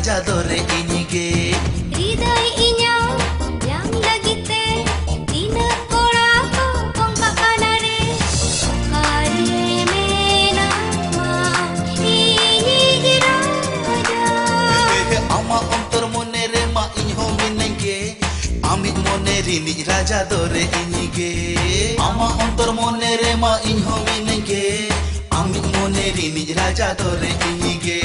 raja dore inyige hriday inyang yang lagite tina kora ko pongka kanare kare mena ma inyige raja ama ontor monere ma inho minenge amit moneri ni raja dore inyige ama ontor monere ma inho minenge amit moneri ni raja dore inyige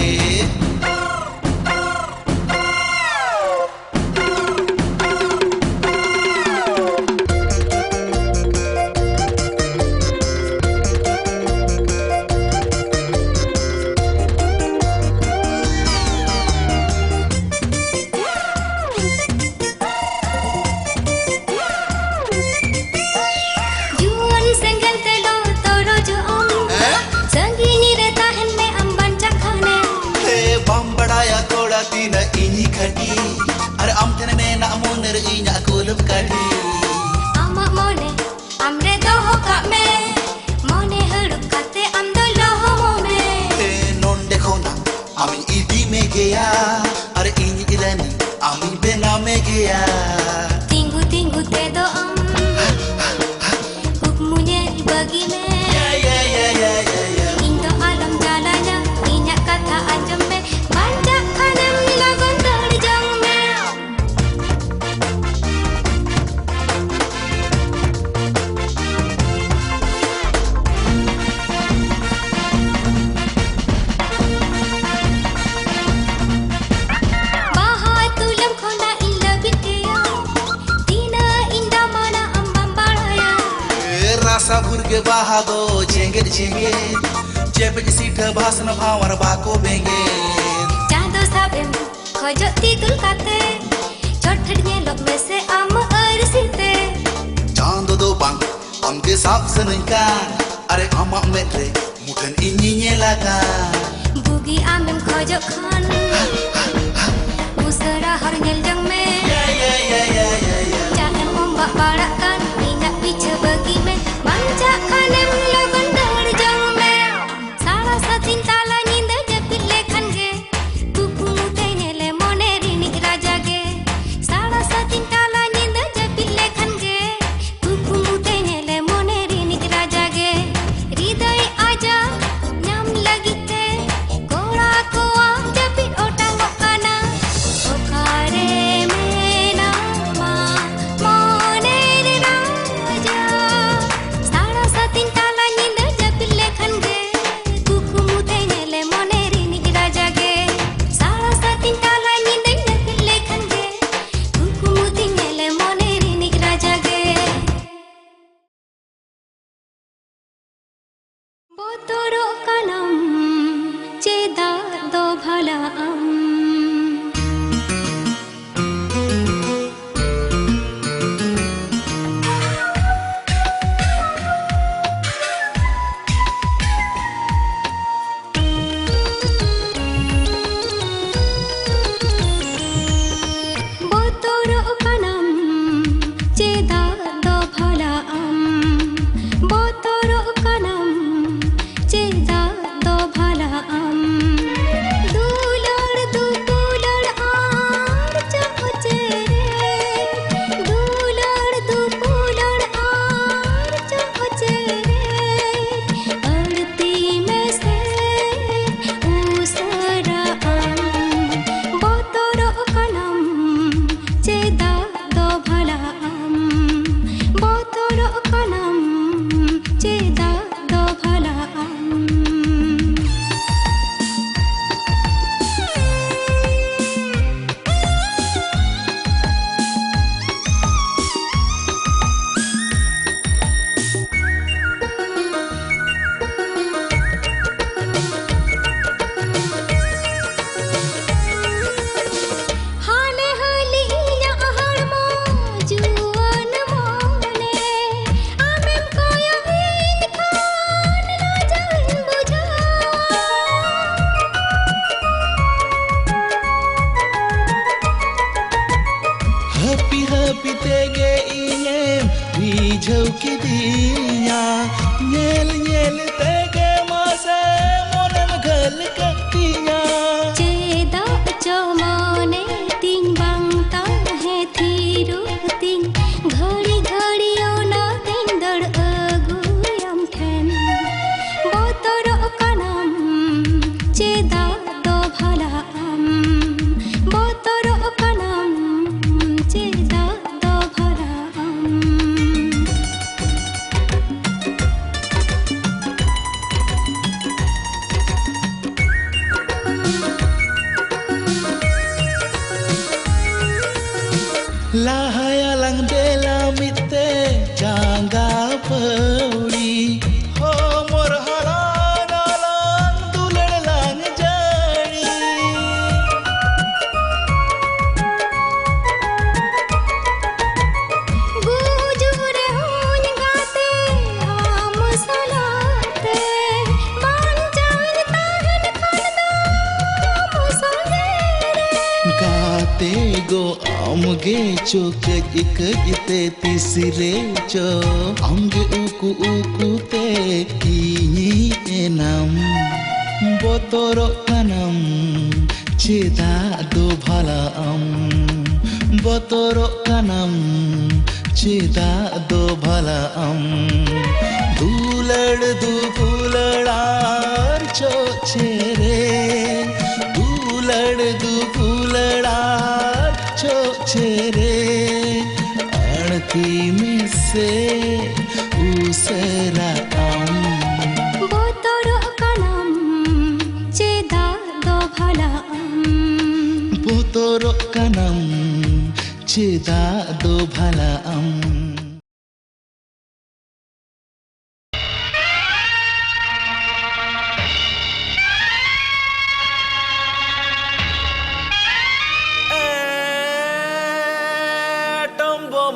tina inyi khadi are am thene me na moner inya kulum kadi ama mone amre doho ka me mone hadu kate am do loho me non dekho na ami idi me geya are inyi ilani ami bena me geya tinggu tinggu te do am hukmunya bagi me ya indo alam jalanya inya kata anjam me banyak kanem lagon terjang me bahat tulam khona illa bitiya tina inda mana ambam balaya rasa burge bahado jenge jenge jebe sitha bhasna bhawar bako benge Chando साबेम खोजो तितुल काते चोटड़ nyelok mese am arsite चांद दो bang amge sab senengkan are ama metre muthan inyi nyelakan bugi amem खोजो khan usara har nyel jang me jangan ombak barakan ingat picha bagi me manca kanem lagon terjang me salah satin tala nyinda japit lekhan ge kuku mute nyele mone rinik raja ge salah satin tala nyinda japit lekhan ge kuku mute nyele mone rinik raja ge hriday aja nyam lagite kora ko am japit otang kana okare mena ma mone raja salah satin tala nyinda japit lekhan ge kuku mute nyele mone rinik raja ge salah satin tala nyinda japit lekhan ge kuku mute nyele mone rinik raja ge botoro kanam cheda do bhala am botoro kanam cheda do bhala am botoro kanam cheda do bhala am dular du pular aar chache re dular du pular aar chache re arti mein se usara am botoro kanam cheda do bhala am botoro kanam cheda do bhala am hale hali inya harmo juan mone amem koya hin khan na jain bujha happy happy tege ingem rijau kidinya nyel nyel tege mase monem gal katinya cheda choma ge cho kej te tisire cho amge uku te inyi enam botorok kanam cheda do bhala botorok kanam cheda do bhala dulad du puladar cho chere dulad du puladar cho chere अड़ती में से उसरा बोतरो कणम चेदा दो भला बोतरो कणम चेदा दो भला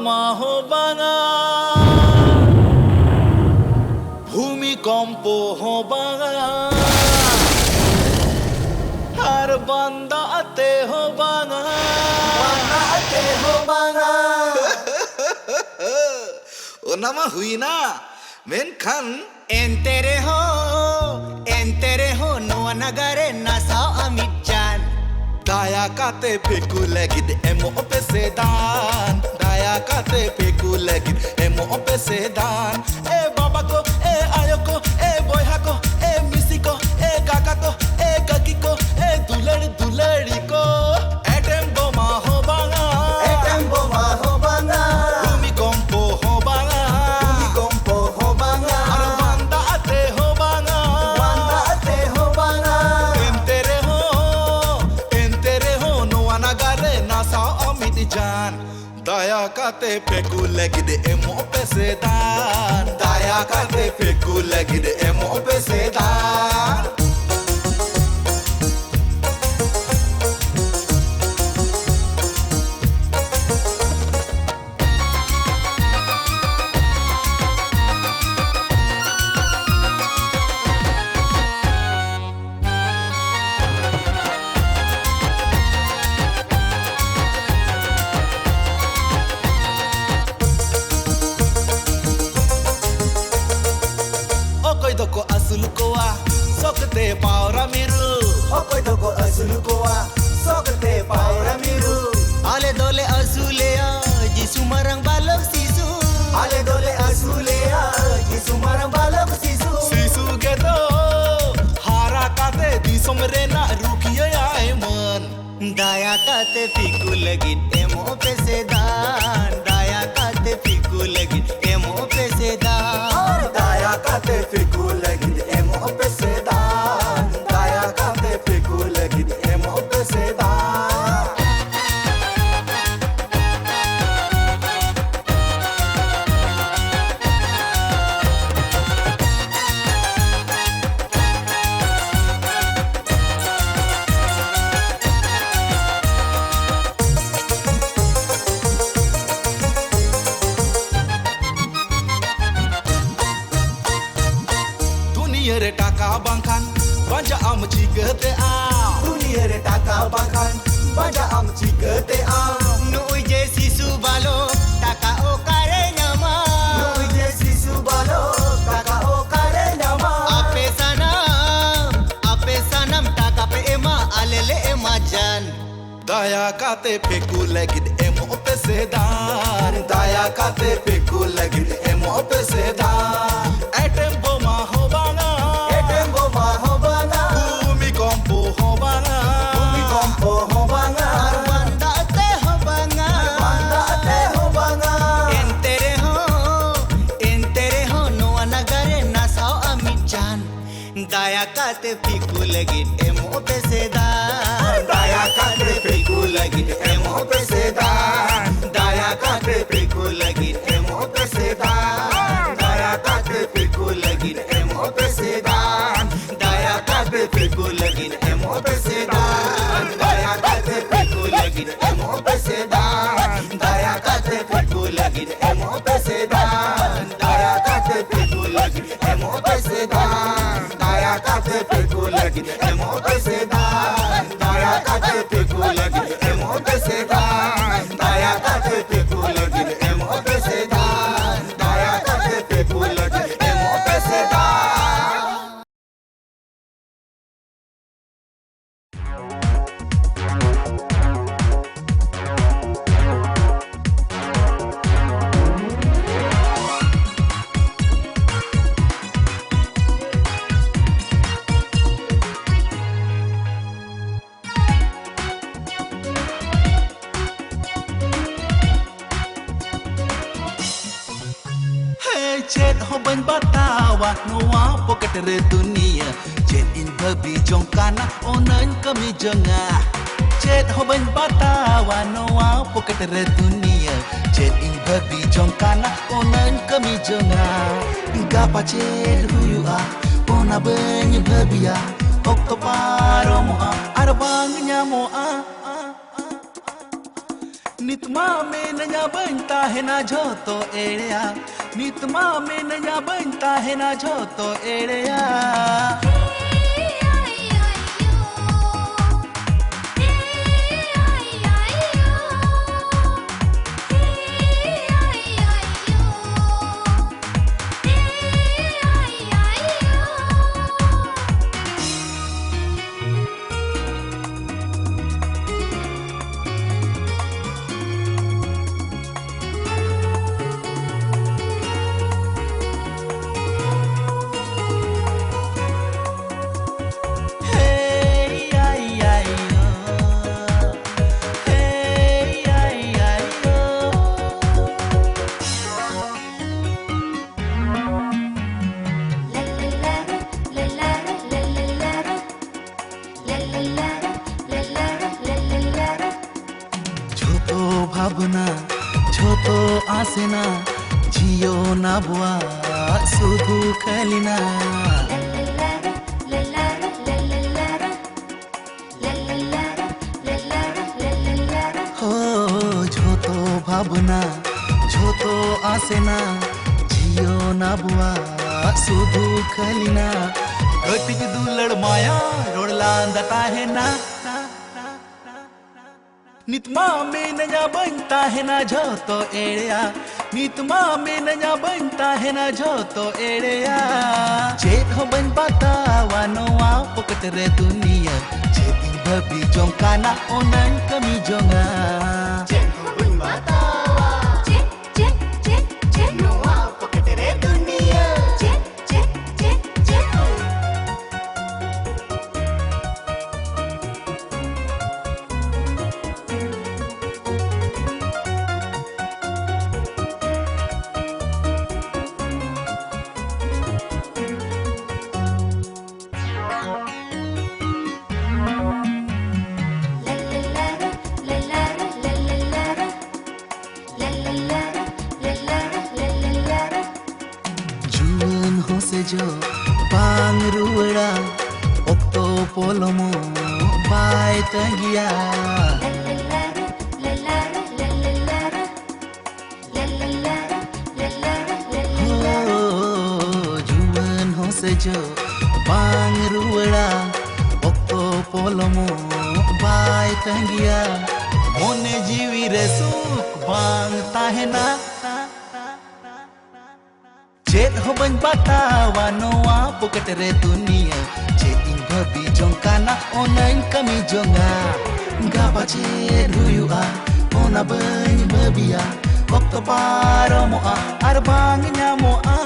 maho banga भूमिकंप हो बanga हर बंदा आते हो बanga ona mah huina menkhan entere ho noa nagare nasa amitjan daya kate peku legid emo opesedan daya kate peku legid emo opesedan baba ko ayoko boyha ko misiko kaka ko kakiko dulari ko atom bomba ho banga bhumikompo ho banga ar banda ate ho banga entere ho noa nagare nasa amit jan daya kate peku legid emo pesedan daya kate peku legid emo pesedan doko asul koa sokte paura miru okoy doko asul koa sokte paura miru ale dole asulea jisu marang balok sisu ale dole asulea jisu marang balok sisu gedo hara kate disom rena rukiya ay man daya kate fikul legit emo pesedan daya kate fikul legit emo pesedan daya kate fikul legit emo pesedan daya kate fikul legit emo pesedan dunia re taka bangkan banja am chigate a dunia re taka bangkan banja am chigate a noi je sisu balo taka o kare nama noi je sisu balo taka o kare nama ape sanam taka pe ema alele ema jan daya kate peku legid emo pesedan daya kate fikul legit emo pesedan atom bomba ho banga bhumikompo ho banga bhumikompo ho banga banda te ho banga entere ho noa nagare nasao amit jan daya kate fikul legit emo pesedan daya kate fikul legit emo pesedan daya kate fikul legit emo pesedan daya kate fikul legit emo pesedan daya kate fikul legit emo pesedan daya kate fikul legit emo pesedan daya kate fikul legit emo pesedan daya kate fikul legit emo pesedan daya kate fikul legit emo pesedan daya kate fikul legit emo pesedan daya noa pocket re dunia jet in babi jongkana onan kami jonga jet hoban batawa noa pocket re dunia jet in babi jongkana onan kami jonga gapa jet huyua ona banyi babia oktoparo moa arbang nyamoa नितमा में नया बनता है ना जो तो एड़िया नितमा में नया बनता है ना जो तो एड़िया भावना छोटो आसेना जियो ना बुआ सुधु खलिना हो छोटो भावना छोटो आसेना जियो ना बुआ सुधु खलिना कटिज दुलड़ माया रोडला दता है ना नितमा में नया बनता है ना जो तो एड़िया नितमा में नया बनता है ना जो तो एड़िया चेक हो बन पाता वानोआ पोकट रे दुनिया चेक बबी जोंकाना ओनन कमी जोंगा चेक हो बन पाता चेक चेक चेक चेक नोआ पोकट रे दुनिया चेक चेक चेक चेक जो बांग रुड़ा ओक्तो पोलोमो बाय तंगिया हो जुवन हो से जो बांग रुड़ा ओक्तो पोलोमो बाय तंगिया मोने जीवी रे सुख बांग ताहेना चेत हो बन बाता वानोआ पोकट रे दुनिया चेत इन बबी जोंकाना ओनन कमी जोंगा gapa chet huyua ona bany babia okto paro moa arbang nyamoa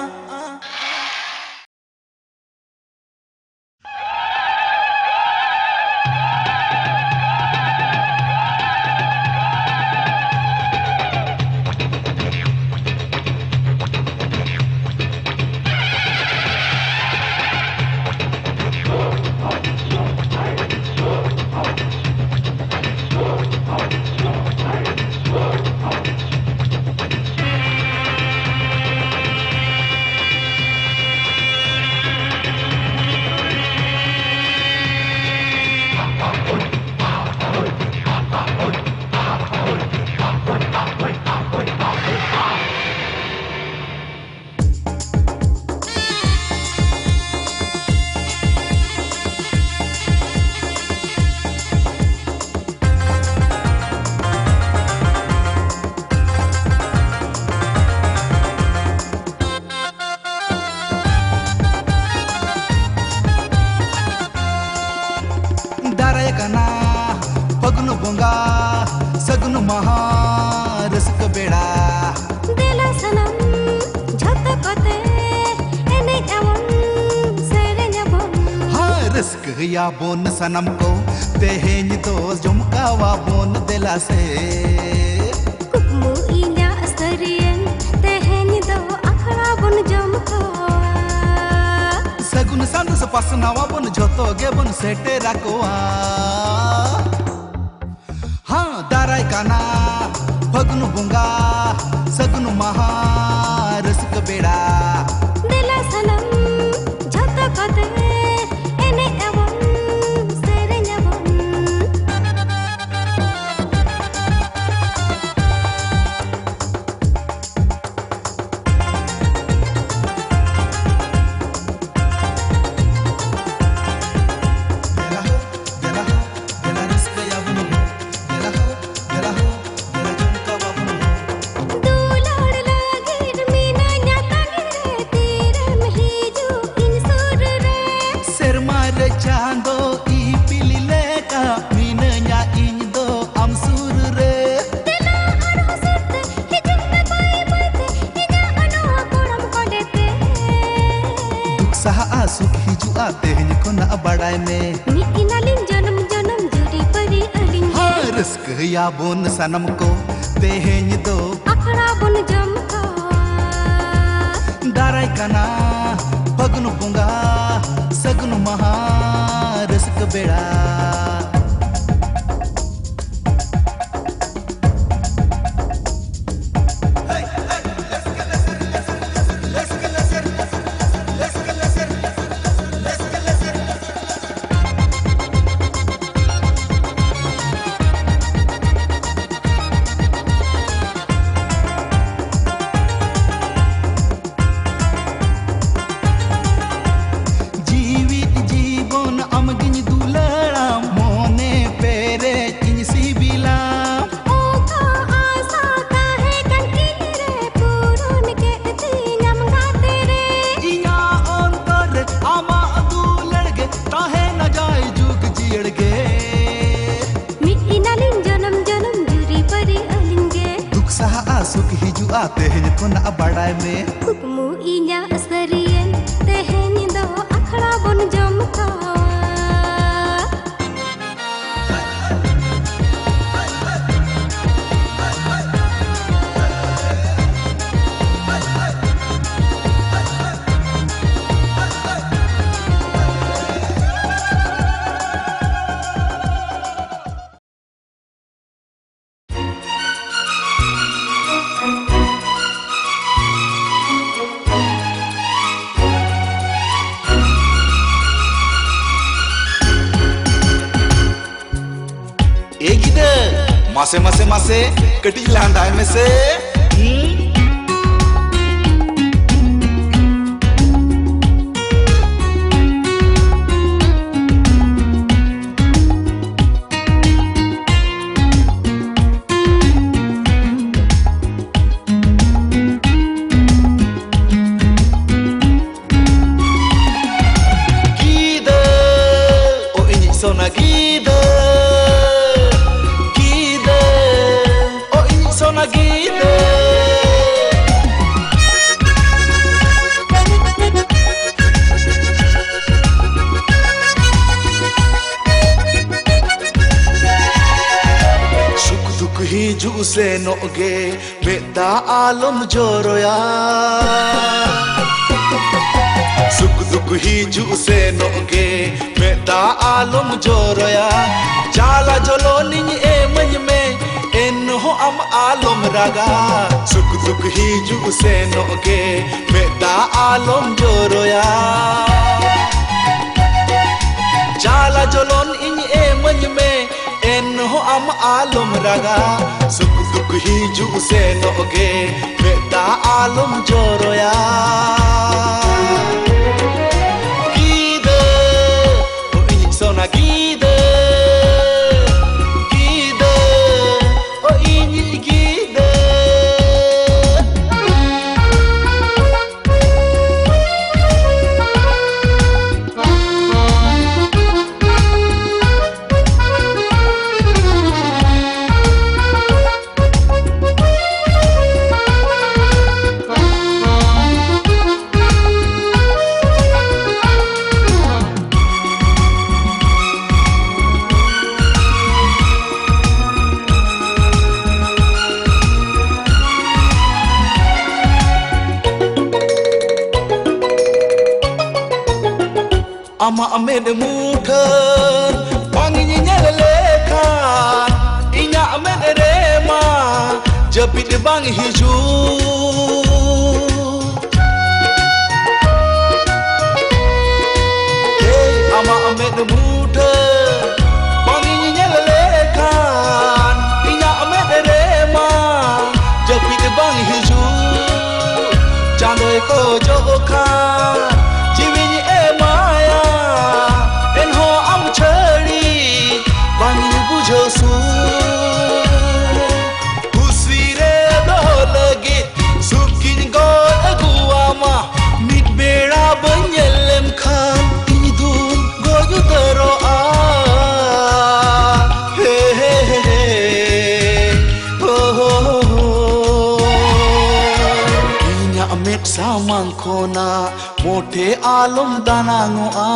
पगनु बोंगा सगनु महा रसक बेड़ा देला सनम झत कते एने जावन सेरे जबन हाँ रसक या बोन सनम को तेहेन तो जुमकावा बोन देला से कुकमु इन्या असरियन तेहेन तो अखड़ा बन जमको पासनावाबन झोतो गेबन सेटेरा कोआ हाँ दाराय काना फगुन बुंगा सगुन महा रसिक बेड़ा देला सनम झोतो कते एने एबन सेरेन्याबन दुलार लागिर मीना न्याता गिरे तेरे महीजू इन सुर रे सेरमार चांदो ई पिली लेका मीनया इन दो आम सुर रे देला अरो सुरते हिजुम में बाई बाते इना अनोहा कोड़म कोडेते दुख सहा आसुक हिजुआ तेहन कोना बड़ाय में मी इनालिन जन्म जन्म जुड़ी परी अलिंग हाँ रस्क या बोन सनम को तेहन दो अखड़ा बन जमका दाराय काना फगुन बुंगा सगुन महा रसिक बेड़ा जीवित जीवन अमगिन दुलड़ा मोने पेरे इन सिबिला ओ का आशा काहे कंकी रे पूरन के तीनम गाते रे इया अंतर आमा दुलड़ गे ताहे न जाय जुग जियड़ गे मी इनालिन जन्म जन्म जुड़ी परी अलिंगे दुख सहा आसुक हिजुआ तेहन कोना बड़ाय में कुकमु इना असरियन तेहेन दो अखड़ा बन जमका ए गिदर मासे मासे मासे कटी लांदाय में से गिदर ओ इनी सोना गिदर सोना गिदर सुख दुख हिजू से नोगे मेदा आलम जोरोया सुख दुख हिजू से नोगे मेदा आलम जोरोया जाला जलो निñ ए मñ में एनहो am आलम रागा सुख दुख हिजू से नोगे मेदा आलम जोरोया जाला जलोन इñ ए मñ में एनहो am आलम रागा सुख दुख हिजू से नोगे मेदा आलम जोरोया सोना गिदर गिदर ओ इनी गिदर Ama med muthan bang nyel lekhan inya med rema japit bang hiju hey ama med muthan bang nyel lekhan inya med rema japit bang hiju chandoi ko jokhan jiwin e maya enho am chhari bang bujho su husire do lagi sukin gol aguama mit bera banyelem khan idum goyu taro a he he he Amet samang khona mote alum danango a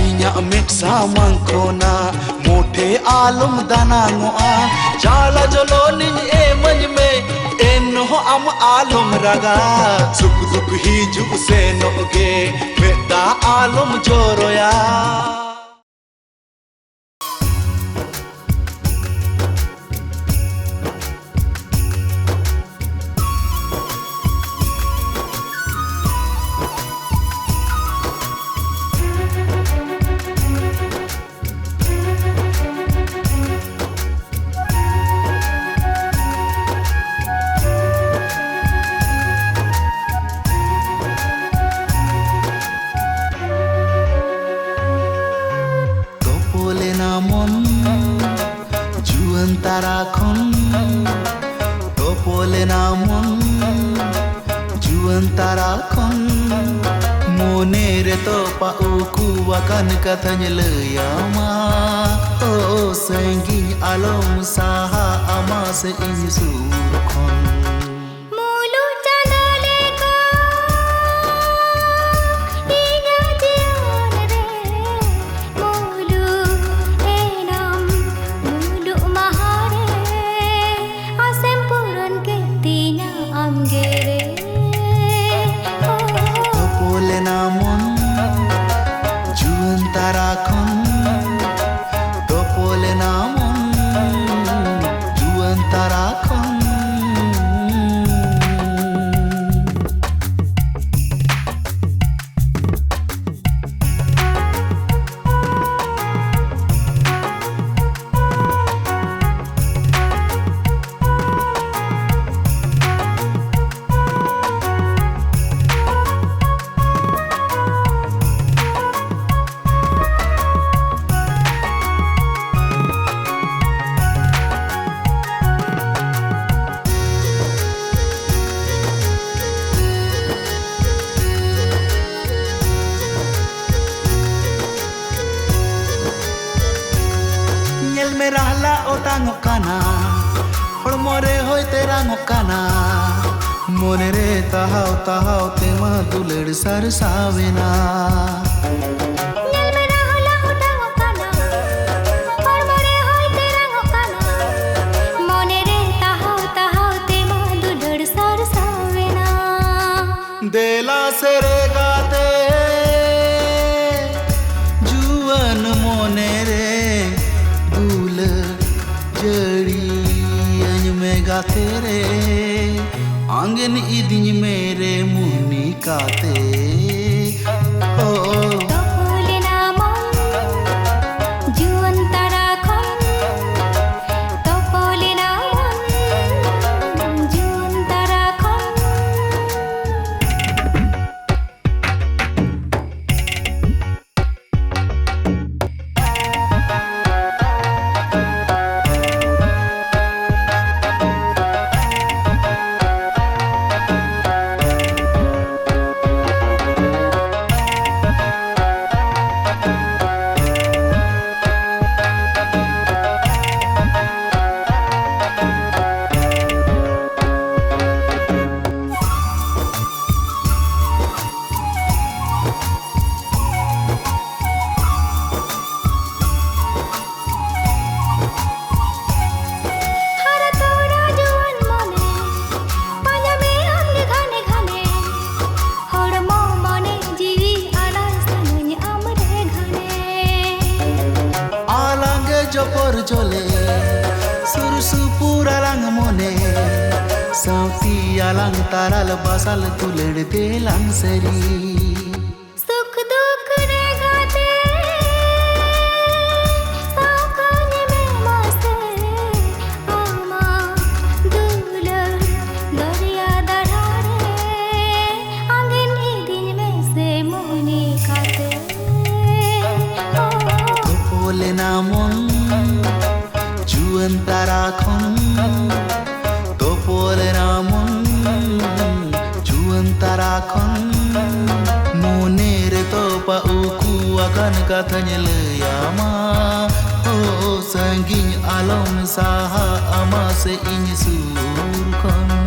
Inya amet samang khona mote alum danango a Jala jolo nin e manj me enho am alum raga Suk duk hiju se noge meda alum joroya Tarakon topole namon juan tarakon monere topa uku akan katanya leyama oh senggi alom saha amase insurkon Rahla otangok kana hormore hoy terangok kana monere tahaw tahaw tema duled sarsavena Dela sere gate juan monere dul jari anj में गाते रे आंगन इदिन मेरे मुनि काते ओ galang taral basal tuler telang seri सुख दुख रे गाते सावकाने में मस्ते आमा दुलर दरिया दढ़ारे आंगन दिन में से मोहनी खाते Topole namon juan tarakon Topole namon juan tarakon Moner topa uku akan katanya leyama Oh sangging alam saha ama seinyi surkon